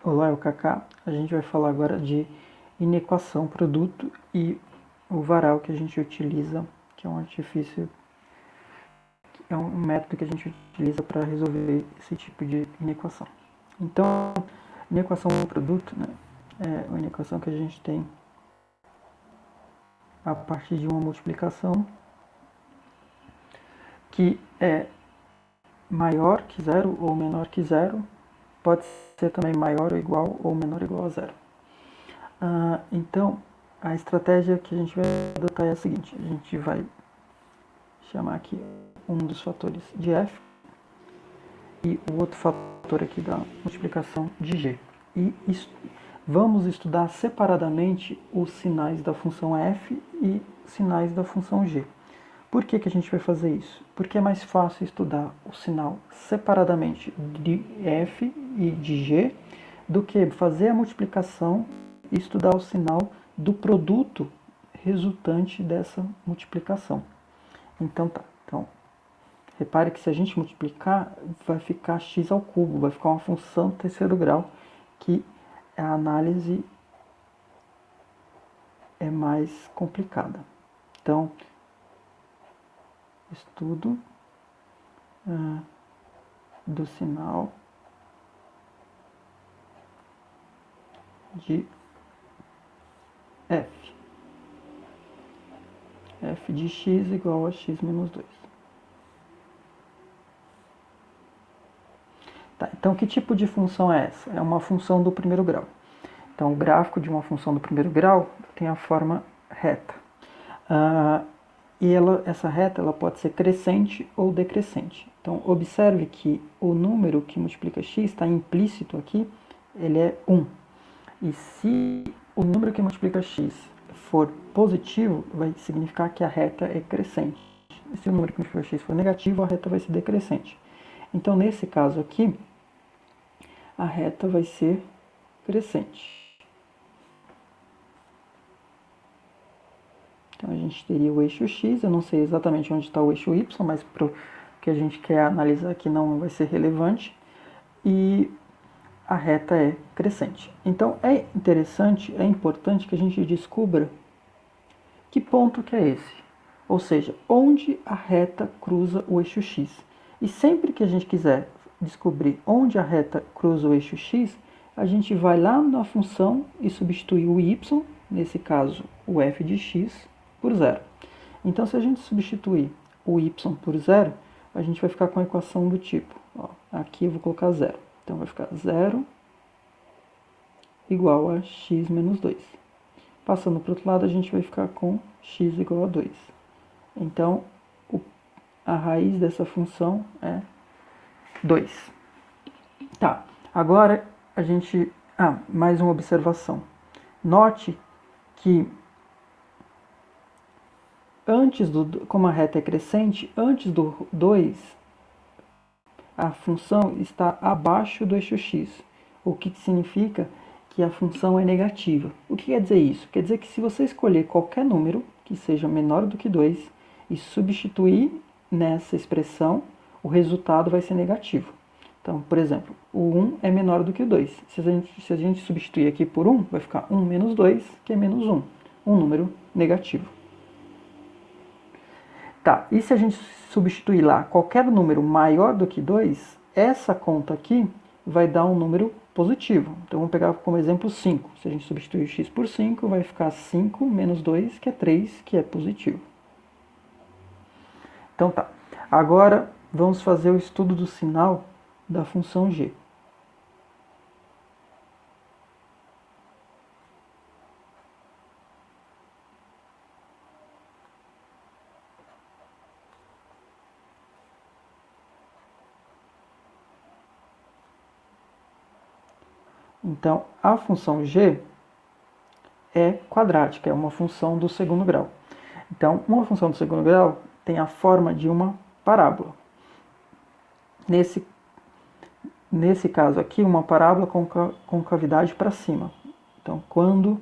Olá, é o Kaká. A gente vai falar agora de inequação produto e o varal que a gente utiliza, que é um artifício, é um método que a gente utiliza para resolver esse tipo de inequação. Então, inequação produto, né, é uma inequação que a gente tem a partir de uma multiplicação que é maior que zero ou menor que zero, pode ser também maior ou igual ou menor ou igual a zero. Então, a estratégia que a gente vai adotar é a seguinte: a gente vai chamar aqui um dos fatores de f e o outro fator aqui da multiplicação de g. E vamos estudar separadamente os sinais da função f e sinais da função g. Por que a gente vai fazer isso? Porque é mais fácil estudar o sinal separadamente de f e de g do que fazer a multiplicação e estudar o sinal do produto resultante dessa multiplicação. Então tá. Então, repare que se a gente multiplicar, vai ficar x ao cubo, vai ficar uma função de terceiro grau, que a análise é mais complicada. Então, estudo do sinal de f. F de x igual a x menos 2. Tá, então, que tipo de função é essa? É uma função do primeiro grau. Então, o gráfico de uma função do primeiro grau tem a forma reta. E essa reta ela pode ser crescente ou decrescente. Então, observe que o número que multiplica x está implícito aqui, ele é 1. E se o número que multiplica x for positivo, vai significar que a reta é crescente. E se o número que multiplica x for negativo, a reta vai ser decrescente. Então, nesse caso aqui, a reta vai ser crescente. Então, a gente teria o eixo x, eu não sei exatamente onde está o eixo y, mas para o que a gente quer analisar aqui não vai ser relevante. E a reta é crescente. Então, é interessante, é importante que a gente descubra que ponto que é esse. Ou seja, onde a reta cruza o eixo x. E sempre que a gente quiser descobrir onde a reta cruza o eixo x, a gente vai lá na função e substitui o y, nesse caso o f de x, por zero. Então, se a gente substituir o y por zero, a gente vai ficar com a equação do tipo, ó, aqui eu vou colocar zero. Então, vai ficar 0 igual a x menos 2. Passando para o outro lado, a gente vai ficar com x igual a 2. Então, a raiz dessa função é 2. Tá, agora a gente... mais uma observação. Note que como a reta é crescente, antes do 2, a função está abaixo do eixo x, o que significa que a função é negativa. O que quer dizer isso? Quer dizer que se você escolher qualquer número que seja menor do que 2 e substituir nessa expressão, o resultado vai ser negativo. Então, por exemplo, o 1 é menor do que o 2. Se a gente substituir aqui por 1, vai ficar 1 menos 2, que é menos 1. Um número negativo. Tá, e se a gente substituir lá qualquer número maior do que 2, essa conta aqui vai dar um número positivo. Então, vamos pegar como exemplo 5. Se a gente substituir x por 5, vai ficar 5 menos 2, que é 3, que é positivo. Então tá. Agora, vamos fazer o estudo do sinal da função g. Então, a função g é quadrática, é uma função do segundo grau. Então, uma função do segundo grau tem a forma de uma parábola. Nesse caso aqui, uma parábola com concavidade para cima. Então, quando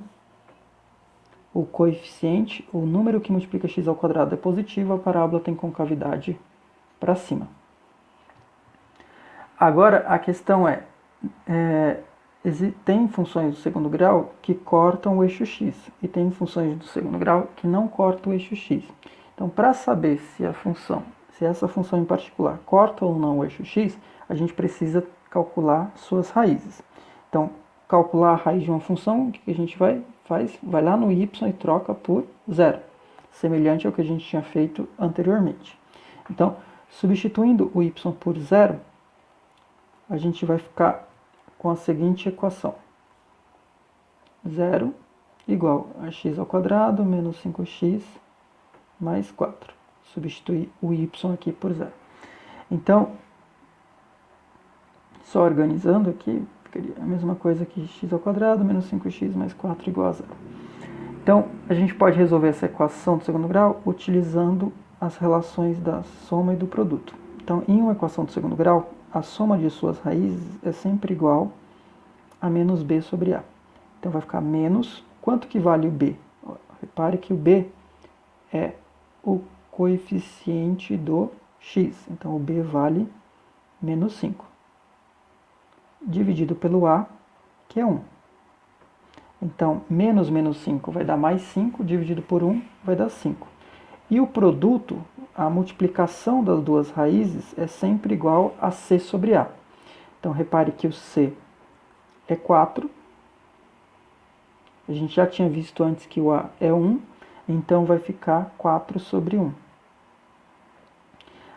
o coeficiente, o número que multiplica x ao quadrado é positivo, a parábola tem concavidade para cima. Agora, a questão é tem funções do segundo grau que cortam o eixo x e tem funções do segundo grau que não cortam o eixo x. Então, para saber se essa função em particular corta ou não o eixo x, a gente precisa calcular suas raízes. Então, calcular a raiz de uma função, o que a gente faz? Vai lá no y e troca por zero, semelhante ao que a gente tinha feito anteriormente. Então, substituindo o y por zero, a gente vai ficar com a seguinte equação. 0 igual a x ao quadrado menos 5x mais 4. Substituir o y aqui por zero. Então, só organizando aqui, ficaria a mesma coisa que x ao quadrado menos 5x mais 4 igual a zero. Então, a gente pode resolver essa equação do segundo grau utilizando as relações da soma e do produto. Então, em uma equação do segundo grau, a soma de suas raízes é sempre igual a menos b sobre a. Então, vai ficar menos, quanto que vale o b? Repare que o b é o coeficiente do x. Então, o b vale menos 5. Dividido pelo a, que é 1. Então, menos 5 vai dar mais 5, dividido por 1 vai dar 5. E o produto, a multiplicação das duas raízes, é sempre igual a c sobre a. Então, repare que o c é 4. A gente já tinha visto antes que o a é 1, então vai ficar 4 sobre 1.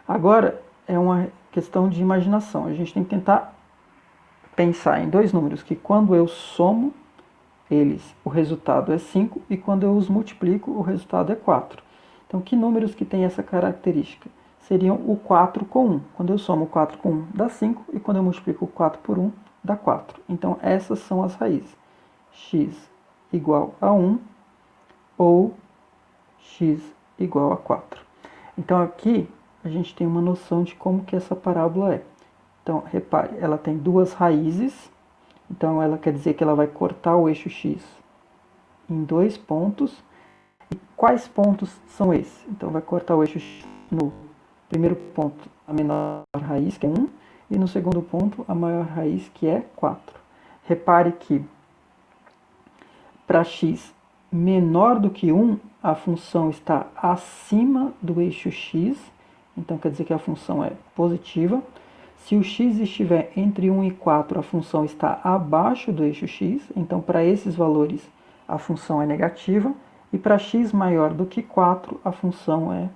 Agora, é uma questão de imaginação. A gente tem que tentar pensar em dois números que, quando eu somo eles, o resultado é 5, e quando eu os multiplico, o resultado é 4. Então, que números que têm essa característica? Seriam o 4 com 1. Quando eu somo o 4 com 1, dá 5, e quando eu multiplico o 4 por 1, dá 4. Então, essas são as raízes. X igual a 1 ou x igual a 4. Então, aqui a gente tem uma noção de como que essa parábola é. Então, repare, ela tem duas raízes. Então, ela quer dizer que ela vai cortar o eixo x em 2 pontos. E quais pontos são esses? Então, vai cortar o eixo x no primeiro ponto, a menor raiz, que é 1, e no segundo ponto, a maior raiz, que é 4. Repare que para x menor do que 1, a função está acima do eixo x, então quer dizer que a função é positiva. Se o x estiver entre 1 e 4, a função está abaixo do eixo x, então para esses valores a função é negativa, e para x maior do que 4, a função é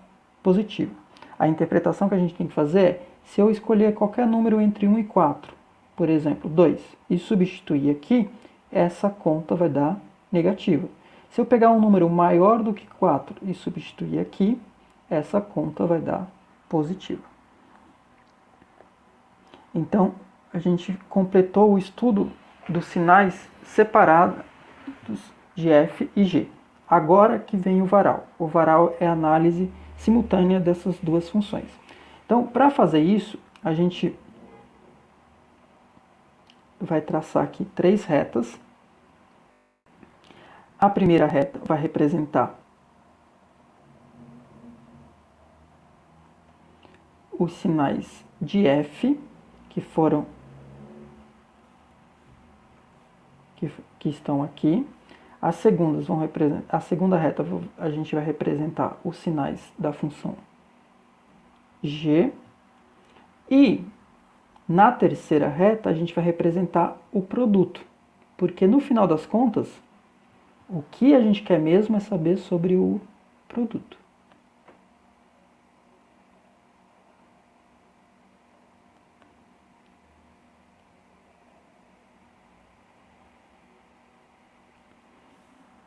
positiva. A interpretação que a gente tem que fazer é, se eu escolher qualquer número entre 1 e 4, por exemplo, 2, e substituir aqui, essa conta vai dar negativa. Se eu pegar um número maior do que 4 e substituir aqui, essa conta vai dar positiva. Então, a gente completou o estudo dos sinais separados de f e g. Agora que vem o varal. O varal é a análise simultânea dessas duas funções. Então, para fazer isso, a gente vai traçar aqui 3 retas. A primeira reta vai representar os sinais de f, que estão aqui. A segunda reta a gente vai representar os sinais da função g. E na terceira reta a gente vai representar o produto. Porque no final das contas, o que a gente quer mesmo é saber sobre o produto.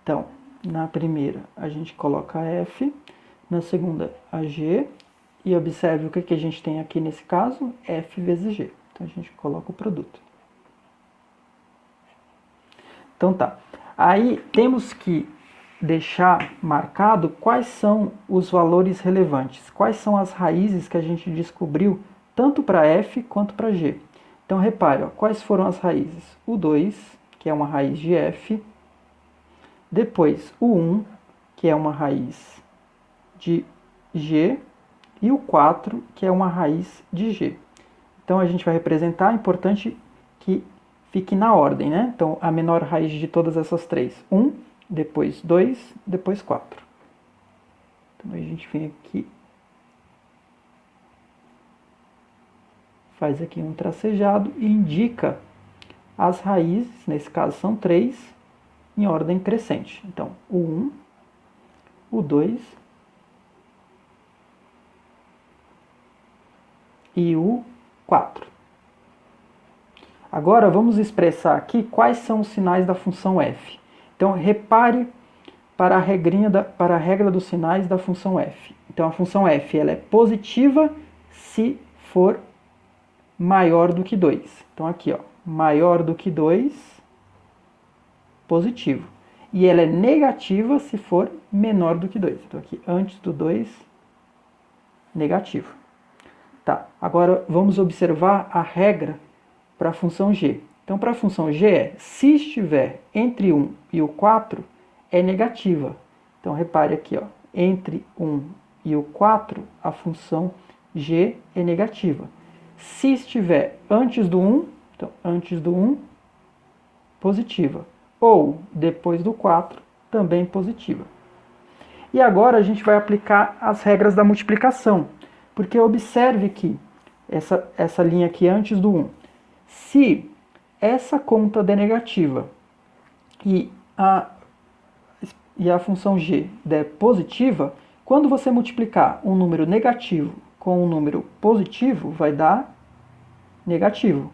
Então, na primeira a gente coloca f, na segunda a g, e observe o que a gente tem aqui nesse caso, f vezes g. Então a gente coloca o produto. Então tá. Aí temos que deixar marcado quais são os valores relevantes, quais são as raízes que a gente descobriu tanto para f quanto para g. Então repare, ó, quais foram as raízes? O 2, que é uma raiz de f, depois o 1, que é uma raiz de g, e o 4, que é uma raiz de g. Então a gente vai representar, é importante que fique na ordem, né? Então, a menor raiz de todas essas três. 1, depois 2, depois 4. Então, a gente vem aqui, faz aqui um tracejado e indica as raízes, nesse caso são 3, em ordem crescente. Então, o 1, o 2 e o 4. Agora vamos expressar aqui quais são os sinais da função f. Então repare para a regra dos sinais da função f. Então a função f ela é positiva se for maior do que 2. Então aqui, ó, maior do que 2, positivo. E ela é negativa se for menor do que 2. Então aqui, antes do 2, negativo. Tá, agora vamos observar a regra para a função g. Então, para a função g é, se estiver entre 1 e o 4, é negativa. Então, repare aqui, ó, entre 1 e o 4, a função g é negativa. Se estiver antes do 1, então, antes do 1, positiva. Ou depois do 4, também positiva. E agora a gente vai aplicar as regras da multiplicação. Porque observe que essa linha aqui antes do 1. Se essa conta der negativa e a função g der positiva, quando você multiplicar um número negativo com um número positivo, vai dar negativo.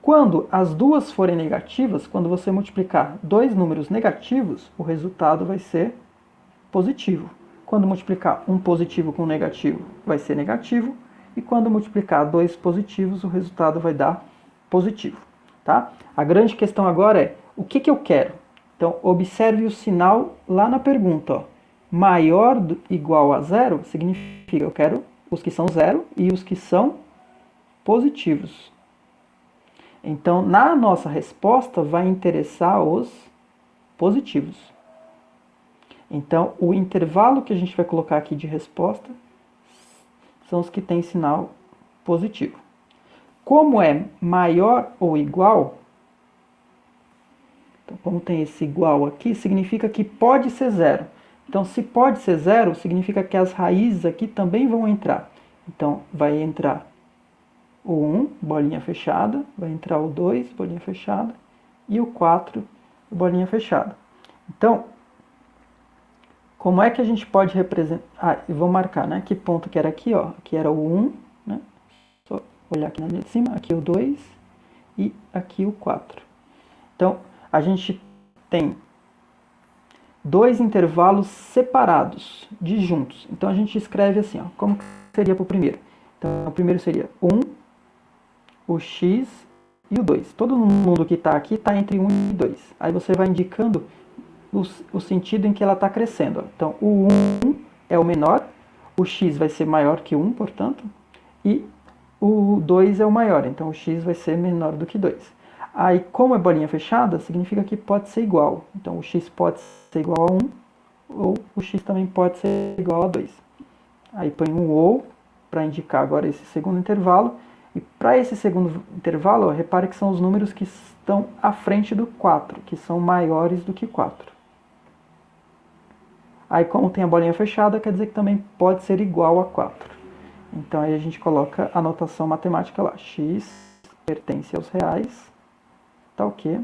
Quando as duas forem negativas, quando você multiplicar dois números negativos, o resultado vai ser positivo. Quando multiplicar um positivo com um negativo, vai ser negativo. E quando multiplicar dois positivos, o resultado vai dar positivo. Tá? A grande questão agora é, o que eu quero? Então, observe o sinal lá na pergunta. Ó. Maior ou igual a zero significa eu quero os que são zero e os que são positivos. Então, na nossa resposta, vai interessar os positivos. Então, o intervalo que a gente vai colocar aqui de resposta são os que têm sinal positivo. Como é maior ou igual, então, como tem esse igual aqui, significa que pode ser zero. Então, se pode ser zero, significa que as raízes aqui também vão entrar. Então, vai entrar o 1, bolinha fechada, vai entrar o 2, bolinha fechada, e o 4, bolinha fechada. Então, como é que a gente pode representar? Eu vou marcar, né? Que ponto que era aqui, ó. Aqui era o 1, né? Só olhar aqui na linha de cima, aqui o 2 e aqui o 4. Então, a gente tem dois intervalos separados, disjuntos. Então, a gente escreve assim, ó. Como que seria para o primeiro? Então, o primeiro seria 1, o x e o 2. Todo mundo que está aqui está entre 1 e 2. Aí você vai indicando o sentido em que ela está crescendo. Então, o 1 é o menor, o x vai ser maior que 1, portanto, e o 2 é o maior, então o x vai ser menor do que 2. Aí, como é bolinha fechada, significa que pode ser igual. Então, o x pode ser igual a 1, ou o x também pode ser igual a 2. Aí põe um ou, para indicar agora esse segundo intervalo. E para esse segundo intervalo, ó, repare que são os números que estão à frente do 4, que são maiores do que 4. Aí, como tem a bolinha fechada, quer dizer que também pode ser igual a 4. Então, aí a gente coloca a notação matemática lá. X pertence aos reais, tá ok?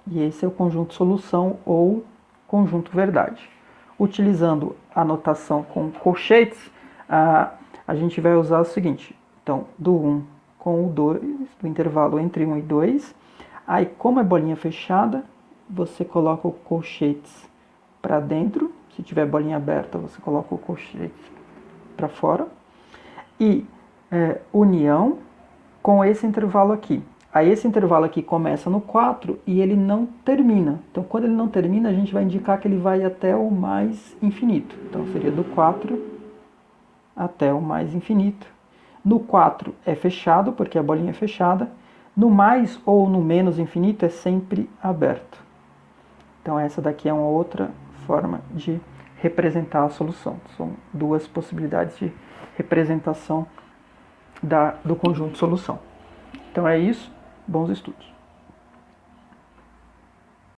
E esse é o conjunto solução ou conjunto verdade. Utilizando a notação com colchetes, a gente vai usar o seguinte. Então, do 1 com o 2, do intervalo entre 1 e 2. Aí, como é bolinha fechada, você coloca o colchetes para dentro. Se tiver bolinha aberta, você coloca o colchete para fora. E união com esse intervalo aqui. Aí esse intervalo aqui começa no 4 e ele não termina. Então, quando ele não termina, a gente vai indicar que ele vai até o mais infinito. Então, seria do 4 até o mais infinito. No 4 é fechado, porque a bolinha é fechada. No mais ou no menos infinito é sempre aberto. Então, essa daqui é uma outra forma de representar a solução. São duas possibilidades de representação do conjunto de solução. Então é isso, bons estudos.